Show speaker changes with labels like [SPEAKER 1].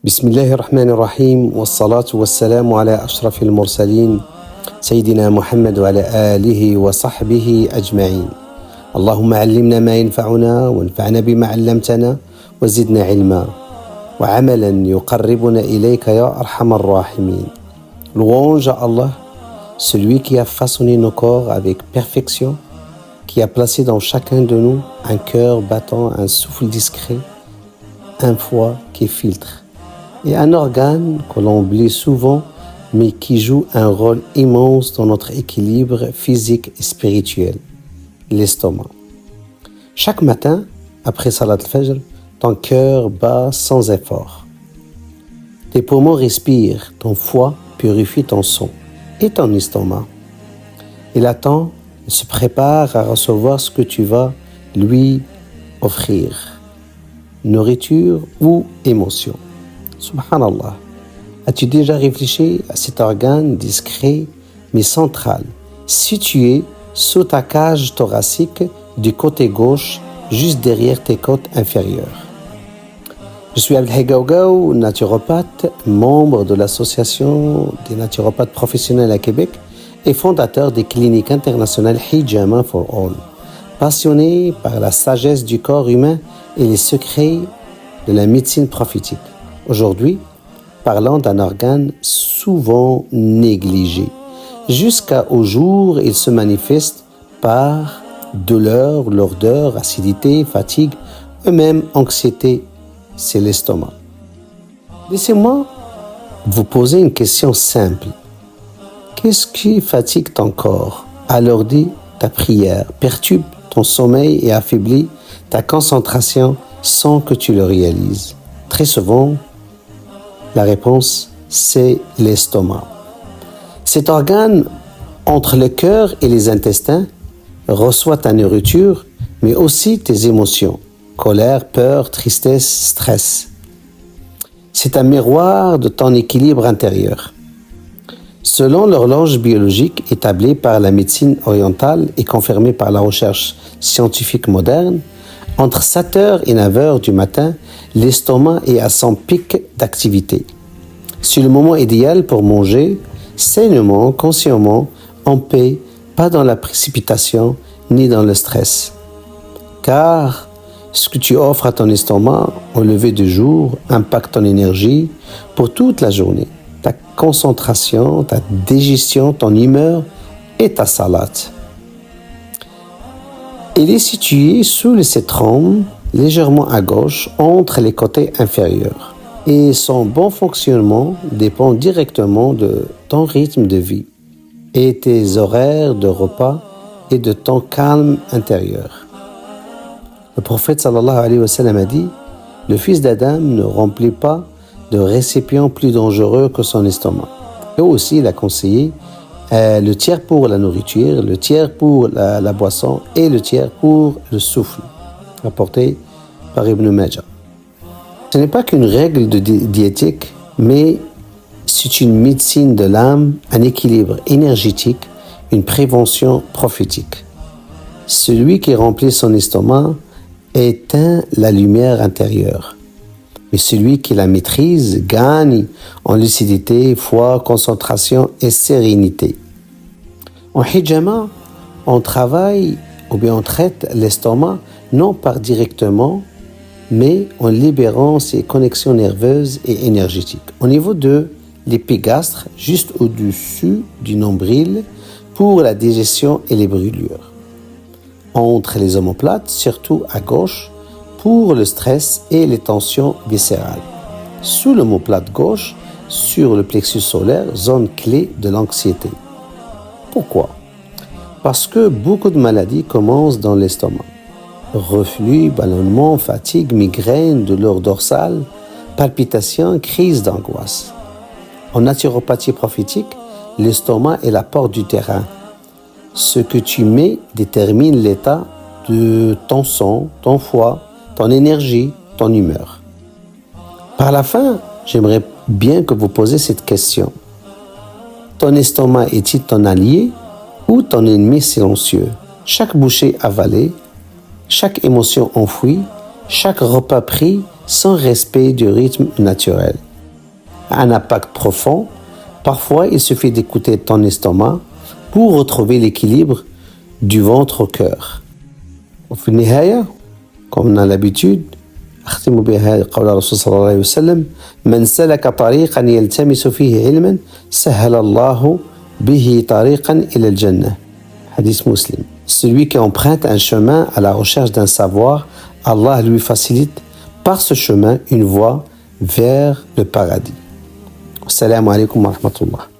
[SPEAKER 1] بسم الله الرحمن الرحيم والصلاة والسلام على أشرف المرسلين سيدنا محمد وعلى آله وصحبه أجمعين. اللهم علمنا ما ينفعنا وانفعنا بما علمتنا وزدنا علما وعملا يقربنا إليك يا أرحم الراحمين. Louange à Allah, celui qui a façonné nos corps avec perfection, qui a placé dans chacun de nous un cœur battant, un souffle discret, un foie qui filtre et un organe que l'on oublie souvent mais qui joue un rôle immense dans notre équilibre physique et spirituel, l'estomac. Chaque matin, après Salat al-Fajr, ton cœur bat sans effort. Tes poumons respirent, ton foie purifie ton sang et ton estomac. Il attend, il se prépare à recevoir ce que tu vas lui offrir, nourriture ou émotion. Subhanallah. As-tu déjà réfléchi à cet organe discret mais central, situé sous ta cage thoracique du côté gauche, juste derrière tes côtes inférieures? Je suis Abdelhaj Gaougaou, naturopathe, membre de l'association des naturopathes professionnels à Québec et fondateur des cliniques internationales Hijama for All, passionné par la sagesse du corps humain et les secrets de la médecine prophétique. Aujourd'hui, parlons d'un organe souvent négligé, jusqu'au jour où il se manifeste par douleur, lourdeur, acidité, fatigue et même anxiété, c'est l'estomac. Laissez-moi vous poser une question simple. Qu'est-ce qui fatigue ton corps, alourdit ta prière, perturbe ton sommeil et affaiblit ta concentration sans que tu le réalises? Très souvent, la réponse, c'est l'estomac. Cet organe, entre le cœur et les intestins, reçoit ta nourriture, mais aussi tes émotions, colère, peur, tristesse, stress. C'est un miroir de ton équilibre intérieur. Selon l'horloge biologique établie par la médecine orientale et confirmée par la recherche scientifique moderne, entre 7h et 9h du matin, l'estomac est à son pic d'activité. C'est le moment idéal pour manger sainement, consciemment, en paix, pas dans la précipitation ni dans le stress. Car ce que tu offres à ton estomac au lever du jour impacte ton énergie pour toute la journée, ta concentration, ta digestion, ton humeur et ta salade. Il est situé sous le cétrum, légèrement à gauche, entre les côtés inférieurs. Et son bon fonctionnement dépend directement de ton rythme de vie et tes horaires de repas et de ton calme intérieur. Le prophète sallallahu alayhi wa sallam a dit « Le fils d'Adam ne remplit pas de récipient plus dangereux que son estomac. » Et aussi, il a conseillé le tiers pour la nourriture, le tiers pour la boisson et le tiers pour le souffle, rapporté par Ibn Majah. Ce n'est pas qu'une règle de diététique, mais c'est une médecine de l'âme, un équilibre énergétique, une prévention prophétique. Celui qui remplit son estomac éteint la lumière intérieure, mais celui qui la maîtrise gagne en lucidité, foi, concentration et sérénité. En hijama, on travaille ou bien on traite l'estomac non pas directement, mais en libérant ses connexions nerveuses et énergétiques. Au niveau de l'épigastre, juste au-dessus du nombril, pour la digestion et les brûlures. Entre les omoplates, surtout à gauche, pour le stress et les tensions viscérales. Sous l'omoplate gauche, sur le plexus solaire, zone clé de l'anxiété. Pourquoi? Parce que beaucoup de maladies commencent dans l'estomac. Reflux, ballonnement, fatigue, migraine, douleur dorsale, palpitations, crise d'angoisse. En naturopathie prophétique, l'estomac est la porte du terrain. Ce que tu mets détermine l'état de ton sang, ton foie, ton énergie, ton humeur. Par la fin, j'aimerais bien que vous posiez cette question. Ton estomac est-il ton allié ou ton ennemi silencieux? Chaque bouchée avalée, chaque émotion enfouie, chaque repas pris sans respect du rythme naturel. a un impact profond. Parfois, il suffit d'écouter ton estomac pour retrouver l'équilibre du ventre au cœur. وفي النهاية comme on a l'habitude أختم بهذا قول الرسول صلى الله عليه وسلم من سلك طريقا يلتمس فيه علما سهل الله به طريقا إلى الجنة. Hadith muslim. Celui qui emprunte un chemin à la recherche d'un savoir, Allah lui facilite par ce chemin une voie vers le paradis. Assalamu alaikum wa rahmatullah.